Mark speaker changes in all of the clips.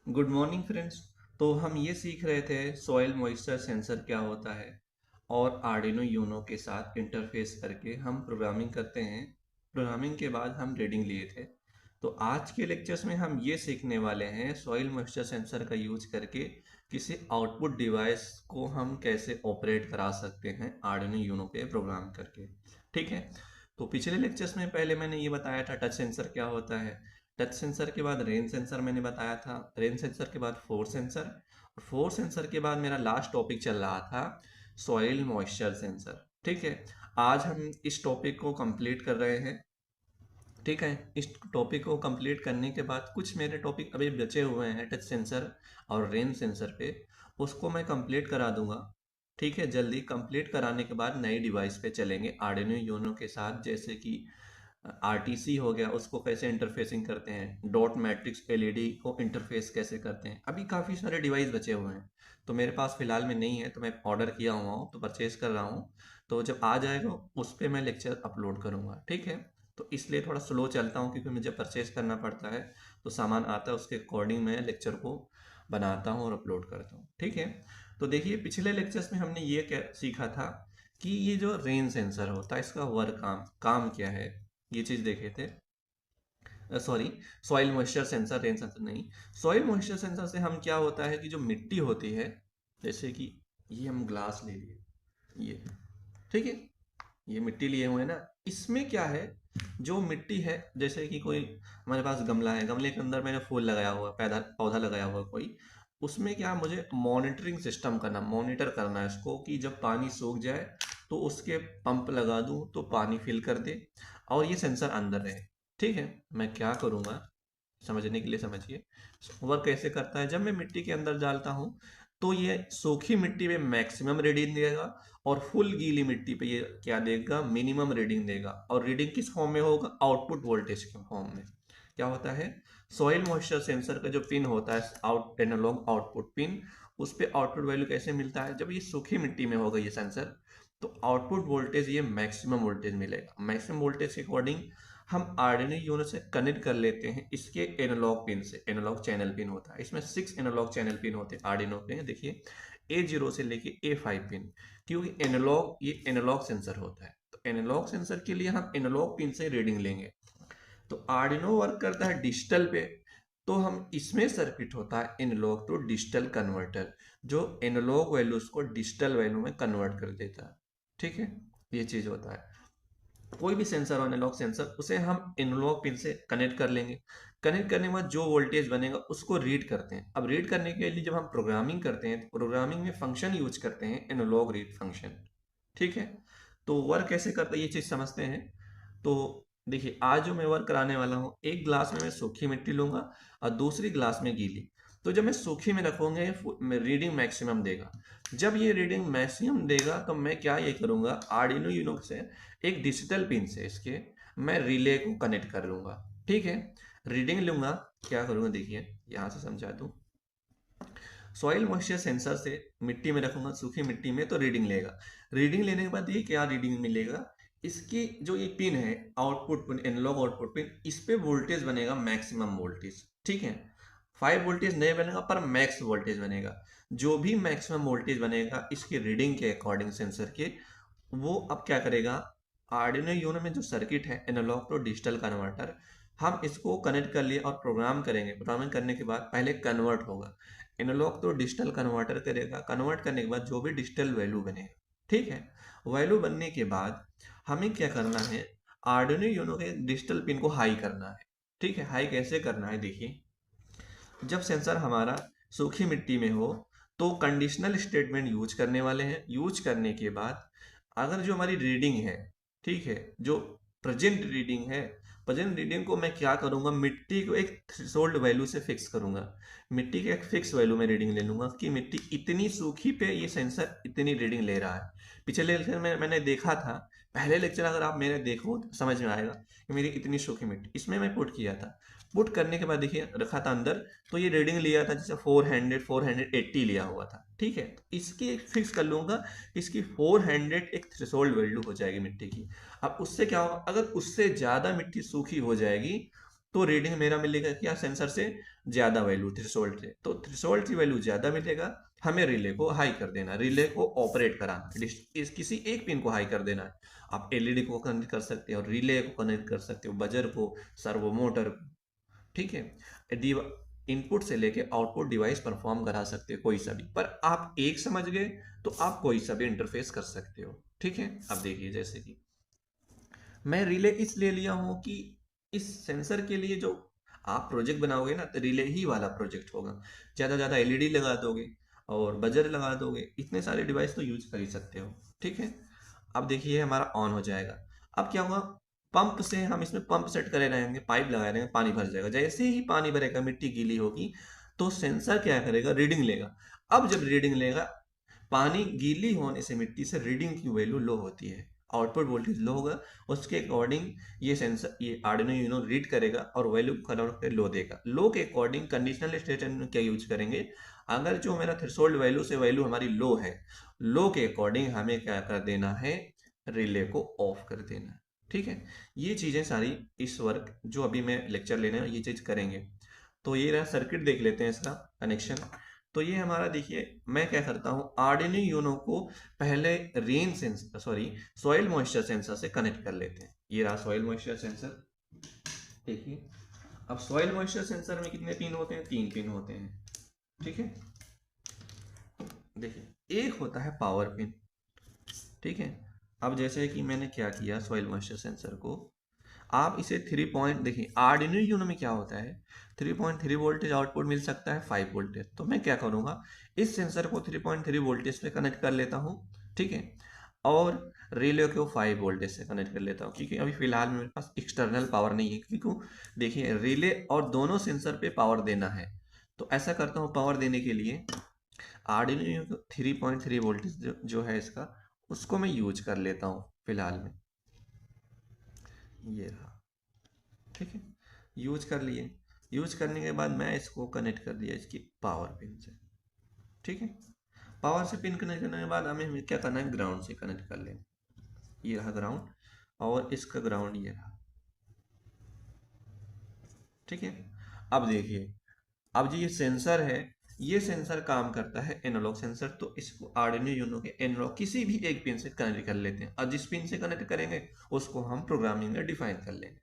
Speaker 1: Good morning friends. तो हम ये सीख रहे थे सॉइल मॉइस्चर सेंसर क्या होता है और आर्डिनो यूनो के साथ इंटरफेस करके हम प्रोग्रामिंग करते हैं। प्रोग्रामिंग के बाद हम रीडिंग लिए थे। तो आज के लेक्चर्स में हम ये सीखने वाले हैं सॉइल मॉइस्चर सेंसर का यूज करके किसी आउटपुट डिवाइस को हम कैसे ऑपरेट करा सकते हैं आर्डिनो यूनो पे प्रोग्राम करके। ठीक है। तो पिछले लेक्चर्स में पहले मैंने ये बताया था टच सेंसर क्या होता है। टच सेंसर के बाद रेन सेंसर मैंने बताया था, रेन सेंसर के बाद फोर्स सेंसर, और फोर्स सेंसर के बाद मेरा लास्ट टॉपिक चल रहा था सॉइल मॉइस्चर सेंसर। ठीक है। आज हम इस टॉपिक को कंप्लीट कर रहे हैं। ठीक है। इस टॉपिक को कंप्लीट करने के बाद कुछ मेरे टॉपिक अभी बचे हुए हैं टच सेंसर और रेन सेंसर पे, उसको मैं कंप्लीट करा दूंगा। ठीक है। जल्दी कंप्लीट कराने के बाद नई डिवाइस पे चलेंगे आर्डिनो यूनो के साथ, जैसे कि आरटीसी हो गया, उसको कैसे इंटरफेसिंग करते हैं, डॉट मैट्रिक्स एलईडी को इंटरफेस कैसे करते हैं। अभी काफ़ी सारे डिवाइस बचे हुए हैं तो मेरे पास फिलहाल में नहीं है, तो मैं ऑर्डर किया हुआ हूँ तो परचेज कर रहा हूँ। तो जब आ जाएगा उस पर मैं लेक्चर अपलोड करूँगा। ठीक है। तो इसलिए थोड़ा स्लो चलता हूँ क्योंकि मुझे परचेज करना पड़ता है, तो सामान आता है उसके अकॉर्डिंग मैं लेक्चर को बनाता हूँ और अपलोड करता हूँ। ठीक है। तो देखिए पिछले लेक्चर्स में हमने ये क्या सीखा था कि ये जो रेन सेंसर होता है इसका वर्क काम काम क्या है, ये चीज देखे थे। Sorry, soil moisture sensor, rain sensor नहीं। सॉइल मॉइस्चर सेंसर से हम क्या होता है कि जो मिट्टी होती है, जैसे कि ये हम ग्लास ले लिए, ये, ठीक है, ये मिट्टी लिए हुए हैं ना, इसमें क्या है, जो मिट्टी है, जैसे कि कोई हमारे पास गमला है, गमले के अंदर मैंने फूल लगाया हुआ, पैदा पौधा लगाया हुआ कोई, उसमें क्या मुझे मॉनिटरिंग सिस्टम करना, मॉनिटर करना है इसको कि जब पानी सूख जाए तो उसके पंप लगा दूं तो पानी फिल कर दे और ये सेंसर अंदर रहे। ठीक है। मैं क्या करूंगा, समझने के लिए समझिए। वर्क कैसे करता है, जब मैं मिट्टी के अंदर डालता हूँ तो ये सूखी मिट्टी पे मैक्सिमम रीडिंग देगा और फुल गीली मिट्टी पे ये क्या देगा, मिनिमम रीडिंग देगा। और रीडिंग किस फॉर्म में होगा, आउटपुट वोल्टेज के फॉर्म में। क्या होता है, सॉइल मॉइस्चर सेंसर का जो पिन होता है, आउट एनालॉग आउटपुट पिन, उस पे आउटपुट वैल्यू कैसे मिलता है, जब ये सूखी मिट्टी में होगा ये सेंसर, तो आउटपुट वोल्टेज ये मैक्सिमम वोल्टेज मिलेगा। मैक्सिमम वोल्टेज के अकॉर्डिंग हम आर्डिनो यूनो से कनेक्ट कर लेते हैं इसके एनालॉग पिन से। एनालॉग चैनल पिन होता है, इसमें 6 एनालॉग चैनल पिन होते हैं आर्डिनो पे। देखिए A0 से लेके A5 पिन, क्योंकि एनालॉग, ये एनालॉग सेंसर होता है, तो एनालॉग सेंसर के लिए हम एनालॉग पिन से रीडिंग लेंगे। तो आर्डिनो वर्क करता है डिजिटल पे, तो हम इसमें सर्किट होता है एनालॉग टू डिजिटल कन्वर्टर, जो एनालॉग वैल्यूज को डिजिटल वैल्यू में कन्वर्ट कर देता है। ठीक है। ये चीज होता है। कोई भी सेंसर हो, एनालॉग सेंसर, उसे हम एनालॉग पिन से कनेक्ट कर लेंगे। कनेक्ट करने के बाद जो वोल्टेज बनेगा उसको रीड करते हैं। अब रीड करने के लिए जब हम प्रोग्रामिंग करते हैं तो प्रोग्रामिंग में फंक्शन यूज करते हैं, एनालॉग रीड फंक्शन। ठीक है। तो वर्क कैसे करता है ये चीज समझते हैं। तो देखिए आज जो मैं वर्क कराने वाला हूँ, एक ग्लास में मैं सूखी मिट्टी लूंगा और दूसरी ग्लास में गीली। तो जब मैं सूखी में रखूंगा ये रीडिंग मैक्सिमम देगा। जब ये रीडिंग मैक्सिमम देगा तो मैं क्या ये करूंगा, आर्डिनो यूनो से एक डिजिटल पिन से इसके मैं रिले को कनेक्ट कर लूंगा। ठीक है। रीडिंग लूंगा, क्या करूंगा देखिए यहां से समझा दूं। सॉइल मॉइस्चर सेंसर से मिट्टी में रखूंगा, सूखी मिट्टी में, तो रीडिंग लेगा। रीडिंग लेने के बाद ये क्या रीडिंग मिलेगा, इसकी जो ये पिन है, output pin, analog output pin, इस पे वोल्टेज बनेगा मैक्सिमम वोल्टेज। ठीक है। 5 वोल्टेज नहीं बनेगा पर मैक्स वोल्टेज बनेगा। जो भी मैक्सिमम वोल्टेज बनेगा इसकी रीडिंग के अकॉर्डिंग सेंसर के, वो अब क्या करेगा, आर्डिनो यूनो में जो सर्किट है एनालॉग टू डिजिटल कन्वर्टर, हम इसको कनेक्ट कर लिए और प्रोग्राम करेंगे। प्रोग्रामिंग करने के बाद पहले कन्वर्ट होगा, एनालॉग तो डिजिटल कन्वर्टर करेगा, कन्वर्ट करने के बाद जो भी डिजिटल वैल्यू बनेगा। ठीक है। वैल्यू बनने के बाद हमें क्या करना है, आर्डिनो यूनो के डिजिटल पिन को हाई करना है। ठीक है। हाई कैसे करना है देखिए, जब सेंसर हमारा सूखी मिट्टी में हो तो कंडीशनल स्टेटमेंट यूज करने वाले हैं। यूज करने के बाद अगर जो हमारी रीडिंग है, ठीक है, जो प्रेजेंट रीडिंग है, प्रेजेंट रीडिंग को मैं क्या करूंगा, मिट्टी को एक थ्रेशोल्ड वैल्यू से फिक्स करूंगा। मिट्टी के एक फिक्स वैल्यू में रीडिंग ले लूंगा कि मिट्टी इतनी सूखी पे ये सेंसर इतनी रीडिंग ले रहा है। पिछले लेक्चर में मैंने देखा था, पहले लेक्चर अगर आप मेरे देखो तो समझ में आएगा कि मेरी इतनी सूखी मिट्टी, इसमें मैं पुट किया था। पुट करने के बाद देखिए रखा था अंदर, तो ये रीडिंग लिया था जैसे 480 लिया हुआ था। ठीक है। तो इसकी फिक्स कर लूंगा, इसकी 400 एक थ्रेशोल्ड वैल्यू हो जाएगी मिट्टी की। अब उससे क्या होगा, अगर उससे ज्यादा मिट्टी सूखी हो जाएगी तो रीडिंग मेरा मिलेगा क्या, सेंसर से ज़्यादा वैल्यू थ्रेशोल्ड से, तो थ्रेशोल्ड की वैल्यू ज़्यादा मिलेगा, हमें रिले को हाई कर देना, रिले को ऑपरेट कराना, किसी एक पिन को हाई कर देना है। आप एलईडी को कनेक्ट कर सकते हो, रिले को कनेक्ट कर सकते हो, बजर को, सर्वो मोटर को, ठीक है। इनपुट से लेके आउटपुट डिवाइस परफॉर्म करा सकते हो कोई सा भी, पर आप एक समझ गए तो आप कोई सा भी इंटरफेस कर सकते हो, ठीक है। अब देखिए, जैसे कि मैं रिले इसलिए लिया हूं कि इस सेंसर के लिए जो आप प्रोजेक्ट बनाओगे ना, तो रिले ही वाला प्रोजेक्ट होगा। ज़्यादा ज़्यादा एलईडी लगा दोगे और बजर लगा दोगे, इतने सारे डिवाइस तो यूज कर ही सकते हो, ठीक है। अब देखिए हमारा ऑन हो जाएगा। अब क्या होगा, पंप से हम इसमें पंप सेट करे रहेंगे, पाइप लगाए रहेंगे, पानी भर जाएगा। जैसे ही पानी भरेगा, मिट्टी गीली होगी, तो सेंसर क्या करेगा, रीडिंग लेगा। अब जब रीडिंग लेगा, पानी गीली होने से मिट्टी से रीडिंग की वैल्यू लो होती है, आउटपुट वोल्टेज लो होगा, उसके अकॉर्डिंग ये सेंसर, ये आर्डिनो यूनो रीड करेगा और वैल्यू कन्वर्ट कर लो देगा। लो के अकॉर्डिंग कंडीशनल स्टेटमेंट में क्या यूज करेंगे, अगर जो मेरा थ्रेशोल्ड वैल्यू से वैल्यू हमारी लो है, लो के अकॉर्डिंग हमें क्या कर देना है, रिले को ऑफ कर देना है, ठीक है। ये चीजें सारी इस वर्क जो अभी मैं लेक्चर लेने ये चीज करेंगे। तो ये रहा सर्किट, देख लेते हैं इसका कनेक्शन। तो ये हमारा देखिए, मैं क्या करता हूँ, आर्डिनो यूनो को पहले rain sensor, sorry, soil moisture sensor से कनेक्ट कर लेते हैं। ये रहा सॉइल मॉइस्चर सेंसर, देखिए। अब सॉइल मॉइस्चर सेंसर में कितने पिन होते हैं, 3 पिन होते हैं, ठीक है। देखिए, एक होता है पावर पिन, ठीक है। अब जैसे कि मैंने क्या किया, सॉइल मॉइस्चर सेंसर को आप इसे 3 पॉइंट, देखिए आर्डिनो यूनो में क्या होता है, 3.3 वोल्टेज आउटपुट मिल सकता है, 5 वोल्टेज। तो मैं क्या करूंगा, इस सेंसर को 3.3 वोल्टेज पे कनेक्ट कर लेता हूँ, ठीक है। और रिले को 5 वोल्टेज से कनेक्ट कर लेता हूँ, क्योंकि अभी फिलहाल मेरे पास एक्सटर्नल पावर नहीं है, क्योंकि देखिए रिले और दोनों सेंसर पे पावर देना है। तो ऐसा करता हूँ, पावर देने के लिए आर्डिनो यूनो 3.3 वोल्टेज जो है इसका, उसको मैं यूज कर लेता हूँ फिलहाल में। ये रहा, ठीक है, यूज कर लिए। यूज करने के बाद मैं इसको कनेक्ट कर दिया इसकी पावर पिन से, ठीक है। पावर से पिन कनेक्ट करने के बाद हमें क्या करना है, ग्राउंड से कनेक्ट कर लेना। ये रहा ग्राउंड, और इसका ग्राउंड ये रहा, ठीक है। अब देखिए, अब जो ये सेंसर है, ये सेंसर काम करता है एनालॉग सेंसर, तो इसको आर्डिनो यूनो के एनालॉग किसी भी एक पिन से कनेक्ट कर लेते हैं, और जिस पिन से कनेक्ट करेंगे उसको हम प्रोग्रामिंग में डिफाइन कर लेंगे,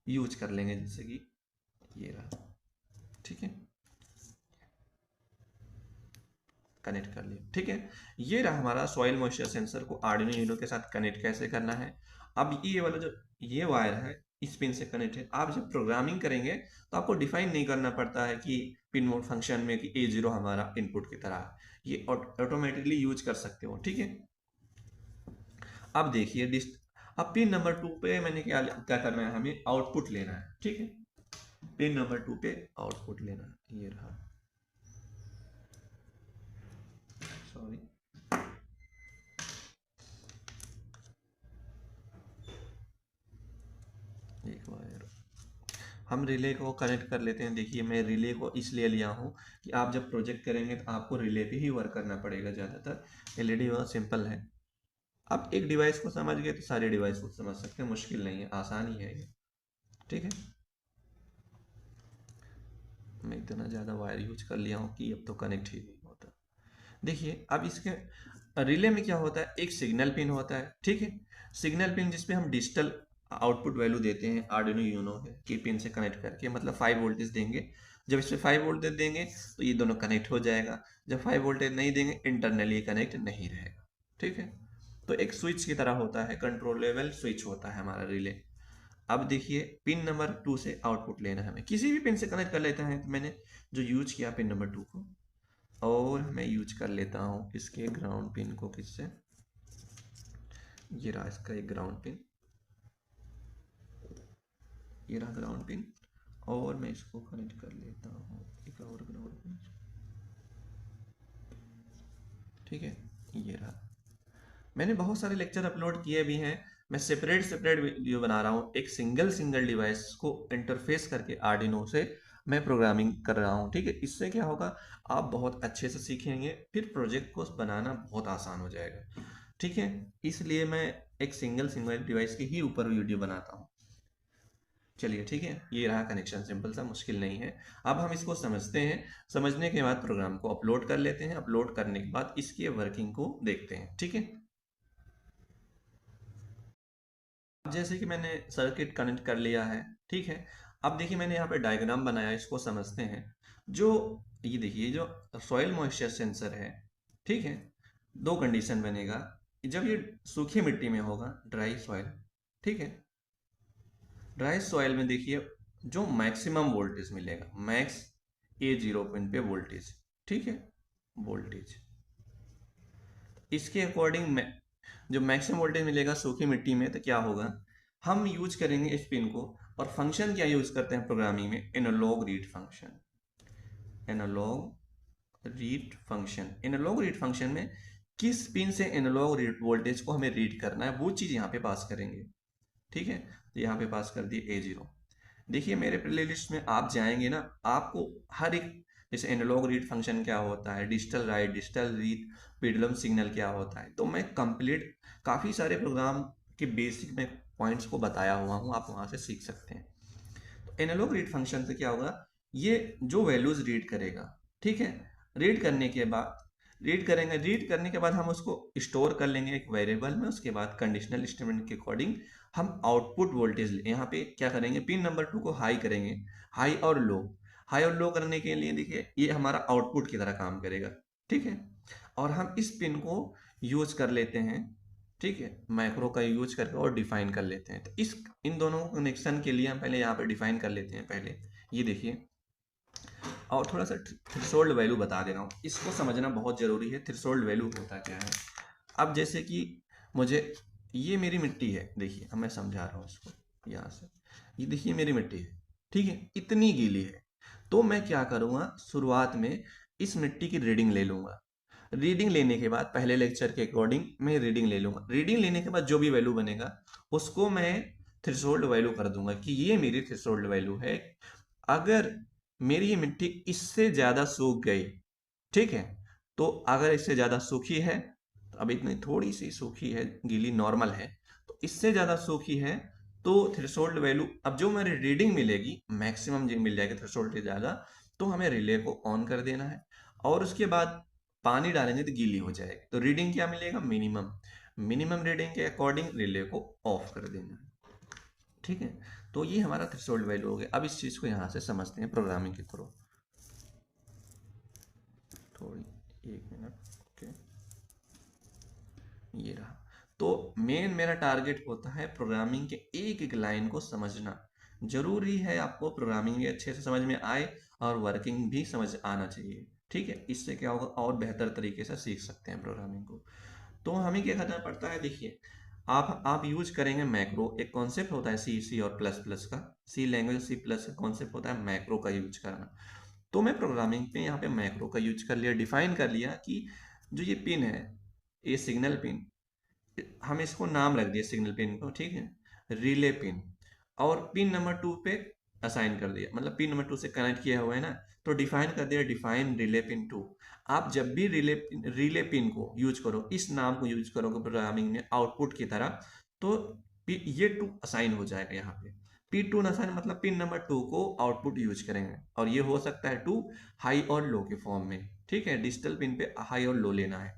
Speaker 1: यूज कर लेंगे, जैसे कि ये रहा, ठीक है, कनेक्ट कर लिया, ठीक है। ये रहा हमारा सॉइल मॉइस्चर सेंसर को आर्डिनो यूनो के साथ कनेक्ट कैसे करना है। अब ये वाला जो ये वायर है, इस पिन से कनेक्ट है। आप जब प्रोग्रामिंग करेंगे तो आपको डिफाइन नहीं करना पड़ता है कि पिन मोड फंक्शन में कि A0 हमारा इनपुट की तरह है, ये ऑटोमेटिकली यूज कर सकते हो, ठीक है। अब देखिए अब पिन नंबर 2 पे मैंने क्या क्या करना है, हमें आउटपुट लेना है, ठीक है। पिन नंबर 2 पे आउटपुट लेना है, ये रहा, सॉरी, एक वायर, हम रिले को कनेक्ट कर लेते हैं। देखिए, मैं रिले को इसलिए लिया हूँ कि आप जब प्रोजेक्ट करेंगे तो आपको रिले पे ही वर्क करना पड़ेगा ज़्यादातर। एलईडी बहुत सिंपल है, आप एक डिवाइस को समझ गए तो सारे डिवाइस को समझ सकते हैं, मुश्किल नहीं है, आसान ही है ये, ठीक है। मैं इतना ज़्यादा वायर यूज कर लिया हूँ कि अब तो कनेक्ट ही नहीं होता। देखिए, अब इसके रिले में क्या होता है, एक सिग्नल पिन होता है, ठीक है। सिग्नल पिन जिसपे हम डिजिटल आउटपुट वैल्यू देते हैं आर्डिनो यूनो के पिन से कनेक्ट करके, मतलब 5 वोल्टेज देंगे। जब इस पे 5 वोल्टेज देंगे तो ये दोनों कनेक्ट हो जाएगा। जब 5 वोल्टेज नहीं देंगे, इंटरनली कनेक्ट नहीं रहेगा, ठीक है। तो एक स्विच की तरह होता है, कंट्रोलेबल स्विच होता है हमारा रिले। अब देखिए, पिन नंबर 2 से आउटपुट लेना है, हमें किसी भी पिन से कनेक्ट कर लेते हैं। तो मैंने जो यूज किया पिन नंबर 2 को, और मैं यूज कर लेता हूँ इसके ग्राउंड पिन को, किससे, ये रहा इसका एक ग्राउंड पिन, ये रहा ग्राउंड पिन, और मैं इसको कनेक्ट कर लेता हूँ एक और ग्राउंड पिन, ठीक है। ये रहा, मैंने बहुत सारे लेक्चर अपलोड किए भी हैं। मैं सेपरेट सेपरेट वीडियो बना रहा हूँ, एक सिंगल सिंगल डिवाइस को इंटरफेस करके आर्डिनो से मैं प्रोग्रामिंग कर रहा हूँ, ठीक है। इससे क्या होगा, आप बहुत अच्छे से सीखेंगे, फिर प्रोजेक्ट को बनाना बहुत आसान हो जाएगा, ठीक है। इसलिए मैं एक सिंगल सिंगल डिवाइस के ही ऊपर वीडियो बनाता हूँ। चलिए ठीक है, ये रहा कनेक्शन, सिंपल सा, मुश्किल नहीं है। अब हम इसको समझते हैं, समझने के बाद प्रोग्राम को अपलोड कर लेते हैं। अपलोड करने के बाद इसकी वर्किंग को देखते हैं, ठीक है। अब जैसे कि मैंने सर्किट कनेक्ट कर लिया है, ठीक है। अब देखिए मैंने यहाँ पे डायग्राम बनाया, इसको समझते हैं। जो ये देखिए, जो सॉइल मॉइस्चर सेंसर है, ठीक है, दो कंडीशन बनेगा। जब ये सूखी मिट्टी में होगा, ड्राई सॉइल, ठीक है, ड्राई सॉइल में देखिए जो मैक्सिमम वोल्टेज मिलेगा, मैक्स A0 पिन पे वोल्टेज, ठीक है, वोल्टेज, इसके अकॉर्डिंग में जो मैक्सिमम वोल्टेज मिलेगा सूखी मिट्टी में, तो क्या होगा, हम यूज करेंगे इस पिन को। और फंक्शन क्या यूज करते हैं प्रोग्रामिंग में, analog read function. Analog read function, analog read function में किस पिन से एनालॉग रीड वोल्टेज को हमें रीड करना है, वो चीज यहाँ पे पास करेंगे, ठीक है। तो यहाँ पे पास कर दिए A0। देखिए मेरे प्लेलिस्ट में आप जाएंगे ना, आपको हर एक, जैसे एनालॉग रीड फंक्शन क्या होता है, digital right, digital read, pendulum signal क्या होता है, तो मैं कंप्लीट काफ़ी सारे प्रोग्राम के बेसिक में पॉइंट्स को बताया हुआ हूँ, आप वहाँ से सीख सकते हैं। तो एनालॉग रीड फंक्शन से क्या होगा, ये जो वैल्यूज रीड करेगा, ठीक है, रीड करने के बाद, रीड करेंगे, रीड करने के बाद हम उसको स्टोर कर लेंगे एक वेरिएबल में। उसके बाद कंडीशनल स्टेटमेंट के अकॉर्डिंग हम आउटपुट वोल्टेज यहाँ पे क्या करेंगे, पिन नंबर 2 को हाई करेंगे, हाई और लो। हाई और लो करने के लिए देखिए ये हमारा आउटपुट की तरह काम करेगा, ठीक है। और हम इस पिन को यूज कर लेते हैं, ठीक है, मैक्रो का यूज करके और डिफाइन कर लेते हैं। तो इस इन दोनों कनेक्शन के लिए हम पहले यहाँ पे डिफाइन कर लेते हैं पहले, ये देखिए। और थोड़ा सा थ्रेशोल्ड वैल्यू बता दे रहा हूँ, इसको समझना बहुत जरूरी है, थ्रेशोल्ड वैल्यू होता क्या है। अब जैसे कि मुझे, ये मेरी मिट्टी है, देखिए अब मैं समझा रहा हूँ इसको यहाँ से। ये देखिए मेरी मिट्टी है, ठीक है, इतनी गीली है। तो मैं क्या करूँगा, शुरुआत में इस मिट्टी की रीडिंग ले लूंगा। रीडिंग लेने के बाद पहले लेक्चर के अकॉर्डिंग मैं रीडिंग ले लूंगा। रीडिंग लेने के बाद जो भी वैल्यू बनेगा उसको मैं थ्रेशोल्ड वैल्यू कर दूंगा कि ये मेरी थ्रेशोल्ड वैल्यू है। अगर मेरी ये मिट्टी इससे ज्यादा सूख गई, ठीक है, तो अगर इससे ज्यादा सूखी है, तो अब इतनी थोड़ी सी सूखी है, गीली नॉर्मल है, तो इससे ज्यादा सूखी है, तो थ्रेशोल्ड वैल्यू, अब जो मेरी रीडिंग मिलेगी मैक्सिमम जो मिल जाएगी थ्रेशोल्ड से ज्यादा, तो हमें रिले को ऑन कर देना है। और उसके बाद पानी डालेंगे तो गीली हो जाएगी, तो रीडिंग क्या मिलेगा, मिनिमम। मिनिमम रीडिंग के अकॉर्डिंग रिले को ऑफ कर देना है, ठीक है। तो ये हमारा थ्रेशोल्ड वैल्यू हो गया। अब इस चीज को यहाँ से समझते हैं प्रोग्रामिंग के थ्रू। थोड़ी, एक मिनट, ओके, ये रहा। तो मेन मेरा टारगेट होता है प्रोग्रामिंग के एक एक लाइन को समझना। जरूरी है आपको प्रोग्रामिंग भी अच्छे से समझ में आए और वर्किंग भी समझ आना चाहिए, ठीक है। इससे क्या होगा, और बेहतर तरीके से सीख सकते हैं प्रोग्रामिंग को। तो हमें क्या करना पड़ता है, देखिए आप यूज करेंगे मैक्रो। एक कॉन्सेप्ट होता है सी और प्लस प्लस का, सी लैंग्वेज, सी प्लस का कॉन्सेप्ट होता है मैक्रो का यूज करना। तो मैं प्रोग्रामिंग पे यहाँ पे मैक्रो का यूज कर लिया, डिफाइन कर लिया कि जो ये पिन है, ये सिग्नल पिन, हम इसको नाम रख दिया सिग्नल पिन को, ठीक है, रिले पिन। और पिन नंबर 2 पे असाइन कर दिया, मतलब पिन नंबर 2 से कनेक्ट किया हुआ है ना, तो डिफाइन कर दिया, डिफाइन रिले पिन 2। आप जब भी रिले पिन को यूज करो, इस नाम को यूज करोगे प्रोग्रामिंग में आउटपुट की तरह, तो ये 2 असाइन हो जाएगा यहाँ पे। P2 असाइन मतलब पिन नंबर 2 को आउटपुट यूज करेंगे, और ये हो सकता है 2 हाई और लो के फॉर्म में, ठीक है, डिजिटल पिन पे हाई और लो लेना है।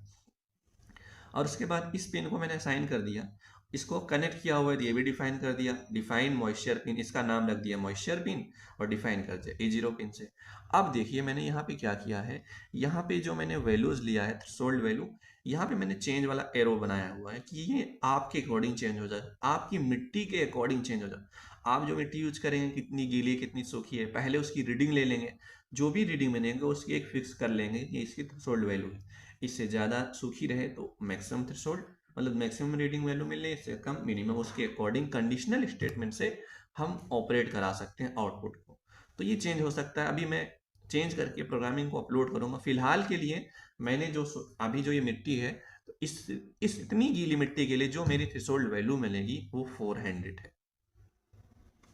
Speaker 1: और उसके बाद इस पिन को मैंने असाइन कर दिया, इसको कनेक्ट किया हुआ है, ये भी डिफाइन कर दिया, डिफाइन मॉइस्चर पिन, इसका नाम रख दिया मॉइस्चर पिन, और डिफाइन कर दिया A0 पिन से। अब देखिए मैंने यहाँ पे क्या किया है, यहाँ पे जो मैंने वैल्यूज लिया है थ्रेशोल्ड वैल्यू, यहाँ पे मैंने चेंज वाला एरो बनाया हुआ है कि ये आपके अकॉर्डिंग चेंज हो जाए, आपकी मिट्टी के अकॉर्डिंग चेंज हो जाए। आप जो मिट्टी यूज करेंगे, कितनी गीली है कितनी सूखी है, पहले उसकी रीडिंग ले लेंगे। जो भी रीडिंग बनेगा उसकी एक फिक्स कर लेंगे कि इसकी थ्रेशोल्ड वैल्यू है। इससे ज़्यादा सूखी रहे तो मैक्सिमम थ्रेशोल्ड, मतलब मैक्सिमम रीडिंग वैल्यू मिले, इससे कम मिनिमम। उसके अकॉर्डिंग कंडीशनल स्टेटमेंट से हम ऑपरेट करा सकते हैं आउटपुट को। तो ये चेंज हो सकता है। अभी मैं चेंज करके प्रोग्रामिंग को अपलोड करूंगा। फिलहाल के लिए मैंने जो अभी जो ये मिट्टी है, तो इस इतनी गीली मिट्टी के लिए जो मेरी थ्रेशोल्ड वैल्यू मिलेगी वो 400 है,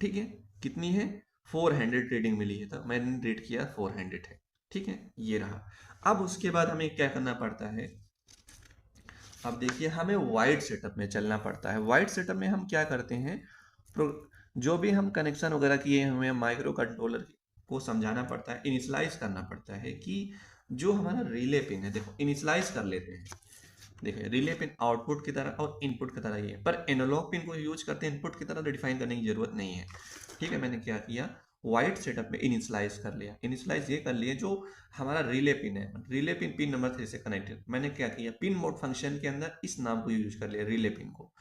Speaker 1: ठीक है। कितनी है, 400 रीडिंग मिली है, तो मैंने रीड किया 400 है, ठीक है, ये रहा। अब उसके बाद हमें क्या करना पड़ता है, अब देखिए हमें वाइड सेटअप में चलना पड़ता है। वाइड सेटअप में हम क्या करते हैं, जो भी हम कनेक्शन वगैरह किए हैं, हमें माइक्रो कंट्रोलर को समझाना पड़ता है, इनिशलाइज करना पड़ता है कि जो हमारा रिले पिन है, देखो इनिशलाइज कर लेते हैं। देखिए रिले पिन आउटपुट की तरह और इनपुट की तरह ही है, पर एनालॉग पिन को यूज करते हैं इनपुट की तरह, डिफाइन करने की जरूरत नहीं है। ठीक है, मैंने क्या किया, वाइट सेटअप में इनिशलाइज कर लिया। इनिशलाइज ये कर लिया, जो हमारा रिले पिन है, रिले पिन पिन नंबर 3 से कनेक्टेड, मैंने क्या किया, पिन मोड फंक्शन के अंदर इस नाम को यूज कर लिया, रिले पिन को।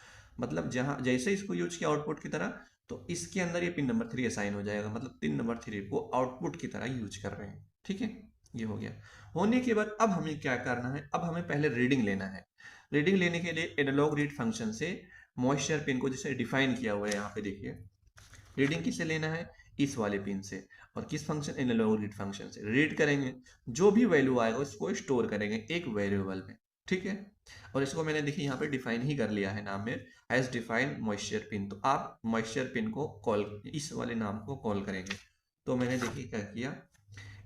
Speaker 1: मतलब जहां जैसे इसको यूज किया आउटपुट की तरह, तो इसके अंदर ये पिन नंबर 3 असाइन हो जाएगा, मतलब पिन नंबर 3 को आउटपुट की तरह यूज कर रहे हैं। ठीक है, ये हो गया। होने के बाद अब हमें क्या करना है, अब हमें पहले रीडिंग लेना है। रीडिंग लेने के लिए एनालॉग रीड फंक्शन से मॉइस्चर पिन को जैसे डिफाइन किया हुआ है यहाँ पे देखिए, रीडिंग किससे लेना है, इस वाले पिन से। और किस फंक्शन, एनालॉग रीड फंक्शन से रीड करेंगे, जो भी वैल्यू आएगा उसको स्टोर करेंगे एक वेरिएबल में। ठीक है, और इसको मैंने देखिए यहाँ पे डिफाइन ही कर लिया है नाम में, एज डिफाइन मॉइस्चर पिन। तो आप मॉइस्चर पिन को कॉल, इस वाले नाम को कॉल करेंगे। तो मैंने देखिए क्या किया,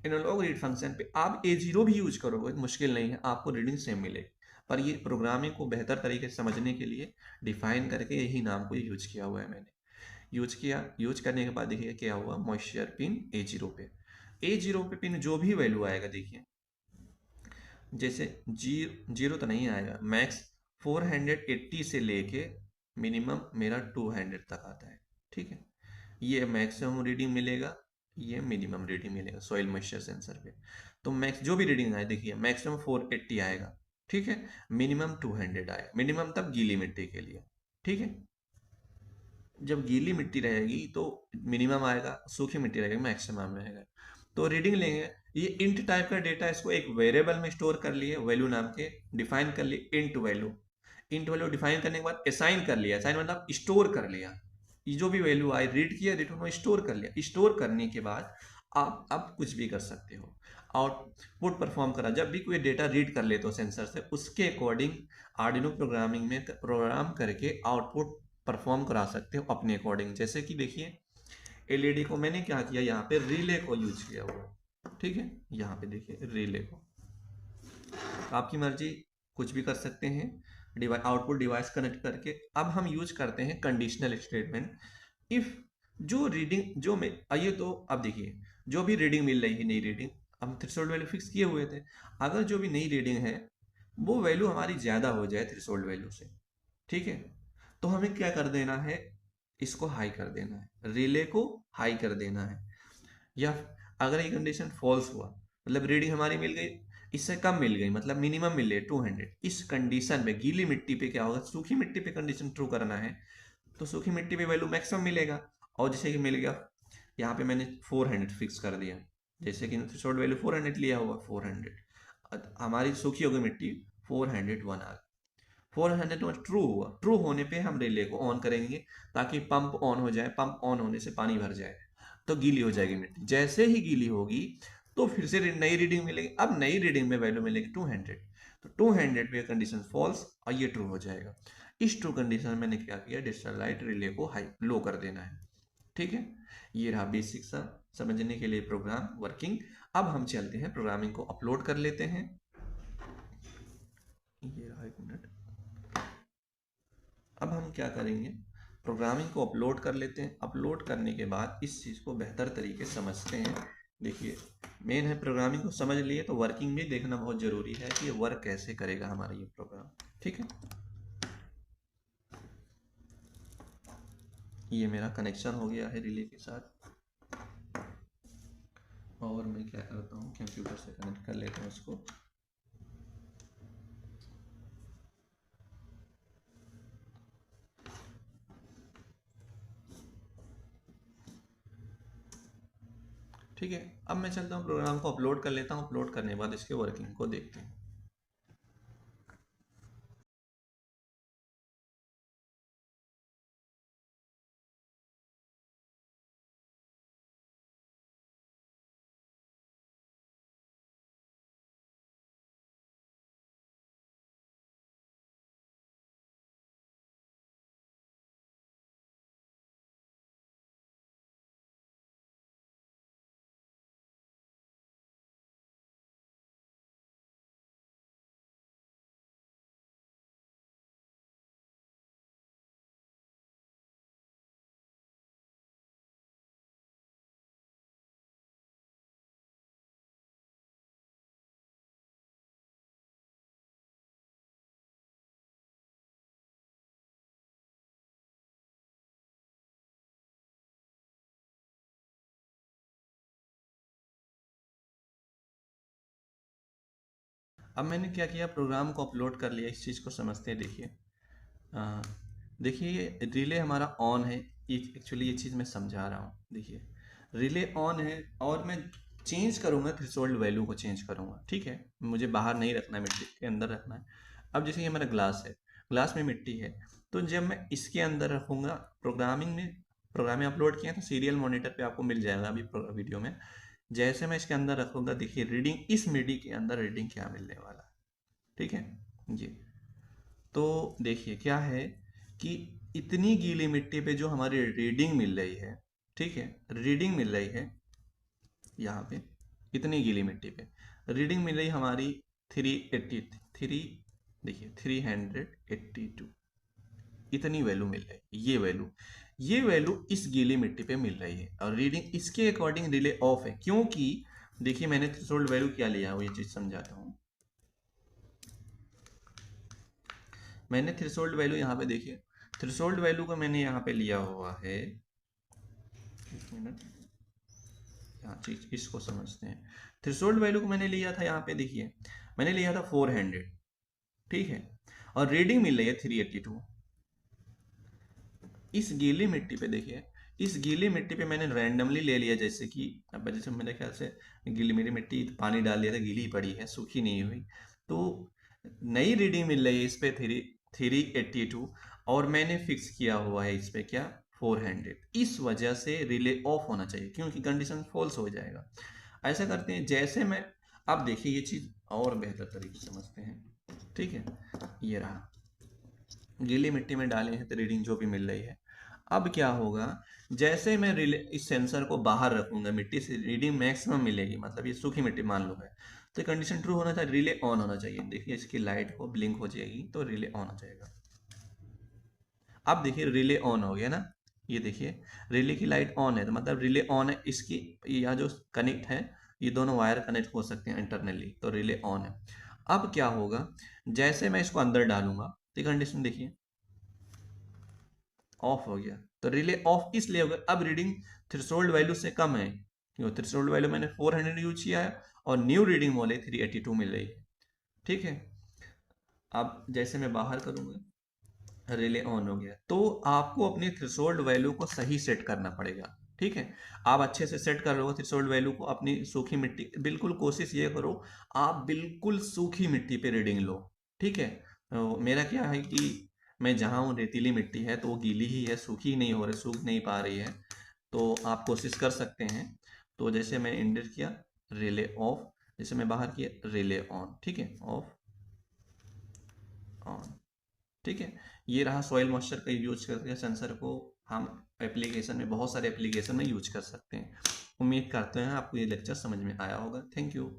Speaker 1: एनालॉग रीड फंक्शन पे आप A0 भी यूज करोगे, मुश्किल नहीं है, आपको रीडिंग सेम मिलेगी। पर ये प्रोग्रामिंग को बेहतर तरीके से समझने के लिए डिफाइन करके यही नाम को यूज किया हुआ है मैंने। यूज किया, यूज करने के बाद देखिए क्या हुआ, मॉइस्चर पिन A0 पे, A0 पे पिन जो भी वैल्यू आएगा देखिए, जैसे जीरो तो नहीं आएगा, मैक्स 480 से लेके मिनिमम मेरा 200 तक आता है। ठीक है, ये मैक्सिमम रीडिंग मिलेगा, ये मिनिमम रीडिंग मिलेगा सॉइल मॉइस्चर सेंसर पे। तो मैक्स जो भी रीडिंग आए देखिए, मैक्सिमम 480 आएगा। ठीक है, मिनिमम 200 आएगा, मिनिमम तब गीली मिट्टी के लिए। ठीक है, जब गीली मिट्टी रहेगी तो मिनिमम आएगा, सूखी मिट्टी रहेगी मैक्सिमम रहेगा। तो रीडिंग लेंगे, ये इंट टाइप का डेटा, इसको एक वेरिएबल में स्टोर कर लिए, वैल्यू नाम के डिफाइन कर लिए int value. Int value define करने के बाद असाइन कर लिया, असाइन मतलब स्टोर कर लिया। ये जो भी वैल्यू आई रीड किया, रिटर्न में स्टोर कर लिया। स्टोर करने के बाद आप अब कुछ भी कर सकते हो, आउटपुट परफॉर्म करा। जब भी कोई डेटा रीड कर लेते हो सेंसर से, उसके अकॉर्डिंग आर्डिनो प्रोग्रामिंग में प्रोग्राम करके आउटपुट परफॉर्म करा सकते हो अपने अकॉर्डिंग। जैसे कि देखिए एलईडी को मैंने क्या किया, यहाँ पे रिले को यूज किया हुआ। ठीक है, यहाँ पे देखिए रिले को, आपकी मर्जी, कुछ भी कर सकते हैं, डिवाइस आउटपुट डिवाइस कनेक्ट करके। अब हम यूज करते हैं कंडीशनल स्टेटमेंट। इफ जो रीडिंग जो में आइए, तो अब देखिए जो भी रीडिंग मिल रही है, नई रीडिंग, हम थ्रेशोल्ड वैल्यू फिक्स किए हुए थे, अगर जो भी नई रीडिंग है वो वैल्यू हमारी ज्यादा हो जाए थ्रेशोल्ड वैल्यू से, ठीक है, तो हमें क्या कर देना है, इसको हाई कर देना है, रिले को हाई कर देना है। या अगर ये कंडीशन फॉल्स हुआ, मतलब रीडिंग हमारी मिल गई, इससे कम मिल गई, मतलब मिनिमम मिल रही है 200, इस कंडीशन में गीली मिट्टी पे क्या होगा, सूखी मिट्टी पे कंडीशन ट्रू करना है, तो सूखी मिट्टी पे वैल्यू मैक्सिमम मिलेगा। और जैसे कि मिल गया, यहाँ पे मैंने 400 फिक्स कर दिया, जैसे कि थ्रेशोल्ड वैल्यू 400 लिया हुआ, 400 हमारी सूखी हो गई मिट्टी, 401 आ गई। 400 में ट्रू हुआ, ट्रू होने पे हम रिले को ऑन करेंगे, ताकि पंप ऑन हो जाए, पंप ऑन होने से पानी भर जाए, तो गीली हो जाएगी मिट्टी। जैसे ही गीली होगी तो फिर से नई रीडिंग मिलेगी, अब नई रीडिंग में वैल्यू मिलेगी 200, तो 200 पे कंडीशन फॉल्स और ये ट्रू हो जाएगा। इस ट्रू कंडीशन में मैंने क्या किया, डिजिटल लाइट रिले को हाई लो कर देना है। ठीक है, ये रहा बेसिक सा समझने के लिए प्रोग्राम वर्किंग। अब हम चलते हैं प्रोग्रामिंग को अपलोड कर लेते हैं। ये रहा, एक मिनट। अब हम क्या करेंगे, प्रोग्रामिंग को अपलोड कर लेते हैं। अपलोड करने के बाद इस चीज़ को बेहतर तरीके से समझते हैं। देखिए मेन है, प्रोग्रामिंग को समझ लिए तो वर्किंग भी देखना बहुत ज़रूरी है कि ये वर्क कैसे करेगा हमारा ये प्रोग्राम। ठीक है, ये मेरा कनेक्शन हो गया है रिले के साथ, और मैं क्या करता हूँ, कंप्यूटर से कनेक्ट कर लेता हूँ इसको। ठीक है, अब मैं चलता हूँ प्रोग्राम को अपलोड कर लेता हूँ। अपलोड करने के बाद इसके वर्किंग को देखते हैं। अब मैंने क्या किया, प्रोग्राम को अपलोड कर लिया। इस चीज़ को समझते हैं। देखिए देखिए ये रिले हमारा ऑन है। एक्चुअली ये चीज़ मैं समझा रहा हूँ। देखिए रिले ऑन है और मैं चेंज करूँगा, थ्रेशोल्ड वैल्यू को चेंज करूँगा। ठीक है, मुझे बाहर नहीं रखना है, मिट्टी के अंदर रखना है। अब जैसे ये मेरा ग्लास है, ग्लास में मिट्टी है, तो जब मैं इसके अंदर रखूँगा, प्रोग्रामिंग अपलोड किया तो सीरियल मॉनिटर पे आपको मिल जाएगा अभी वीडियो में। जैसे मैं इसके अंदर रखूँगा, देखिए रीडिंग, इस मिडी के अंदर रीडिंग क्या मिलने वाला है। ठीक है जी। तो देखिए क्या है कि इतनी गीली मिट्टी पे जो हमारी रीडिंग मिल रही है, ठीक है, रीडिंग मिल रही है यहाँ पे, इतनी गीली मिट्टी पे रीडिंग मिल रही हमारी 383, देखिए 382, इतनी वैल्यू मिल रही है। ये वैल्यू इस गीली मिट्टी पे मिल रही है और रीडिंग इसके अकॉर्डिंग रिले ऑफ है, क्योंकि देखिए मैंने थ्रेशोल्ड वैल्यू क्या लिया है, ये चीज समझाता हूँ। मैंने थ्रेशोल्ड वैल्यू यहाँ पे देखिए, थ्रेशोल्ड वैल्यू को मैंने यहाँ पे लिया हुआ है, एक मिनट, यहाँ चीज इसको समझते हैं। थ्रेशोल्ड वैल्यू को मैंने लिया था यहाँ पे, देखिए मैंने लिया था 400, ठीक है, और रीडिंग मिल रही है 382। इस गीली मिट्टी पे देखिए, इस गीली मिट्टी पे मैंने रैंडमली ले लिया, जैसे कि अब जैसे मेरे ख्याल से गीली मेरी मिट्टी पानी डाल दिया था, गीली पड़ी है, सूखी नहीं हुई, तो नई रीडिंग मिल रही है इस पे 382, और मैंने फिक्स किया हुआ है इस पे क्या, 400। इस वजह से रिले ऑफ होना चाहिए, क्योंकि कंडीशन फॉल्स हो जाएगा। ऐसा करते हैं, जैसे मैं, अब देखिए ये चीज और बेहतर तरीके से समझते हैं। ठीक है, ये रहा, गीली मिट्टी में डाले हैं तो रीडिंग जो भी मिल रही है। अब क्या होगा, जैसे मैं रिले इस सेंसर को बाहर रखूंगा, मिट्टी से रीडिंग मैक्सिमम मिलेगी, मतलब ये सूखी मिट्टी मान लो है, तो कंडीशन ट्रू होना चाहिए, रिले ऑन होना चाहिए। देखिए इसकी लाइट को ब्लिंक हो जाएगी तो रिले ऑन हो जाएगा। अब देखिए रिले ऑन हो गया ना, ये देखिए रिले की लाइट ऑन है, तो मतलब रिले ऑन है। इसकी यहाँ जो कनेक्ट है, ये दोनों वायर कनेक्ट हो सकते हैं इंटरनली, तो रिले ऑन है। अब क्या होगा, जैसे मैं इसको अंदर डालूंगा तो कंडीशन देखिए ऑफ हो गया, तो रिले ऑफ इसलिए हो गया, अब रीडिंग थ्रेशोल्ड वैल्यू से कम है, क्योंकि थ्रेशोल्ड वैल्यू मैंने 400 यूज किया है और न्यू रीडिंग वाले 382 मिल रही है। ठीक है, अब जैसे मैं बाहर करूंगा, रिले ऑन हो गया, तो आपको अपनी थ्रेशोल्ड वैल्यू को सही सेट करना पड़ेगा। ठीक है, आप अच्छे से सेट कर लोगे थ्रेशोल्ड वैल्यू को। अपनी सूखी मिट्टी, बिल्कुल कोशिश ये करो आप बिल्कुल सूखी मिट्टी पे रीडिंग लो। ठीक है, तो मेरा क्या है कि मैं जहाँ हूँ रेतीली मिट्टी है, तो वो गीली ही है, सूखी नहीं हो रही, सूख नहीं पा रही है, तो आप कोशिश कर सकते हैं। तो जैसे मैं इंडिकेट किया, रिले ऑफ, जैसे मैं बाहर किया, रिले ऑन। ठीक है, ऑफ ऑन। ठीक है, ये रहा सॉइल मॉइस्चर का यूज करके सेंसर को हम एप्लीकेशन में, बहुत सारे एप्लीकेशन में यूज कर सकते हैं। उम्मीद करते हैं आपको ये लेक्चर समझ में आया होगा। Thank you.